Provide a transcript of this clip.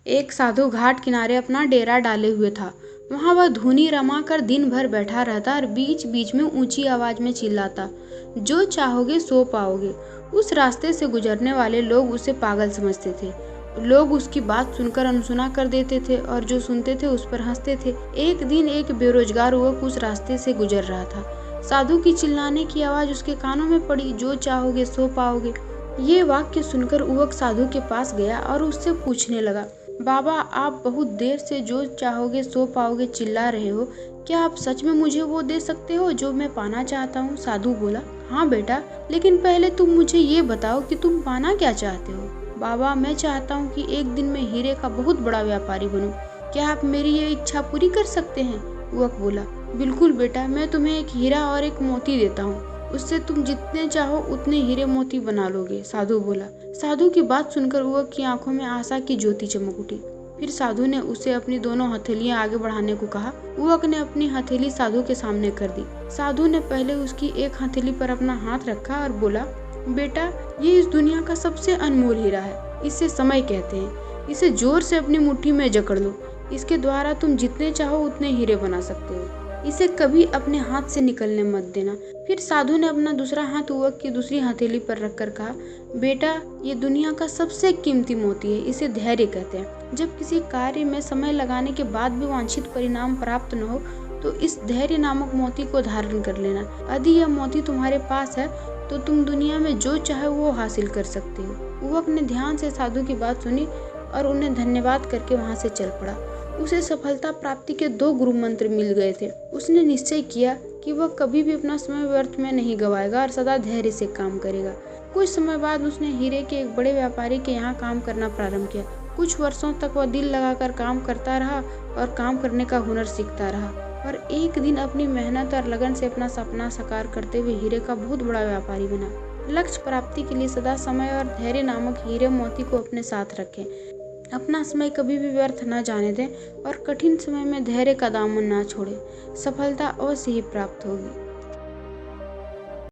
एक साधु घाट किनारे अपना डेरा डाले हुए था। वहां वह धुनी रमा कर दिन भर बैठा रहता और बीच बीच में ऊंची आवाज में चिल्लाता, जो चाहोगे सो पाओगे। उस रास्ते से गुजरने वाले लोग उसे पागल समझते थे। लोग उसकी बात सुनकर अनसुना कर देते थे और जो सुनते थे उस पर हंसते थे। एक दिन एक बेरोजगार युवक उस रास्ते से गुजर रहा था। साधु की चिल्लाने की आवाज उसके कानों में पड़ी, जो चाहोगे सो पाओगे। ये वाक्य सुनकर युवक साधु के पास गया और उससे पूछने लगा, बाबा, आप बहुत देर से जो चाहोगे सो पाओगे चिल्ला रहे हो, क्या आप सच में मुझे वो दे सकते हो जो मैं पाना चाहता हूँ? साधु बोला, हाँ बेटा, लेकिन पहले तुम मुझे ये बताओ कि तुम पाना क्या चाहते हो? बाबा, मैं चाहता हूँ कि एक दिन मैं हीरे का बहुत बड़ा व्यापारी बनूं। क्या आप मेरी ये इच्छा पूरी कर सकते हैं? युवक बोला, बिल्कुल बेटा, मैं तुम्हें एक हीरा और एक मोती देता हूँ। उससे तुम जितने चाहो उतने हीरे मोती बना लोगे। साधु बोला। साधु की बात सुनकर युवक की आंखों में आशा की ज्योति चमक उठी। फिर साधु ने उसे अपनी दोनों हथेलियां आगे बढ़ाने को कहा। युवक ने अपनी हथेली साधु के सामने कर दी। साधु ने पहले उसकी एक हथेली पर अपना हाथ रखा और बोला, बेटा, ये इस दुनिया का सबसे अनमोल हीरा है। इसे समय कहते हैं। इसे जोर से अपनी मुट्ठी में जकड़ लो। इसके द्वारा तुम जितने चाहो उतने हीरे बना सकते हो। इसे कभी अपने हाथ से निकलने मत देना। फिर साधु ने अपना दूसरा हाथ युवक की दूसरी हथेली पर रखकर कहा, बेटा, ये दुनिया का सबसे कीमती मोती है। इसे धैर्य कहते हैं। जब किसी कार्य में समय लगाने के बाद भी वांछित परिणाम प्राप्त न हो तो इस धैर्य नामक मोती को धारण कर लेना। यदि यह मोती तुम्हारे पास है तो तुम दुनिया में जो चाहे वो हासिल कर सकते हो। युवक ने ध्यान से साधु की बात सुनी और उन्हें धन्यवाद करके वहां से चल पड़ा। उसे सफलता प्राप्ति के 2 गुरु मंत्र मिल गए थे। उसने निश्चय किया कि वह कभी भी अपना समय व्यर्थ में नहीं गवाएगा और सदा धैर्य से काम करेगा। कुछ समय बाद उसने हीरे के एक बड़े व्यापारी के यहाँ काम करना प्रारंभ किया। कुछ वर्षों तक वह दिल लगाकर काम करता रहा और काम करने का हुनर सीखता रहा और एक दिन अपनी मेहनत और लगन से अपना सपना साकार करते हुए हीरे का बहुत बड़ा व्यापारी बना। लक्ष्य प्राप्ति के लिए सदा समय और धैर्य नामक हीरे मोती को अपने साथ रखें। अपना समय कभी भी व्यर्थ न जाने दें और कठिन समय में धैर्य का दामन न छोड़ें। सफलता अवश्य ही प्राप्त होगी।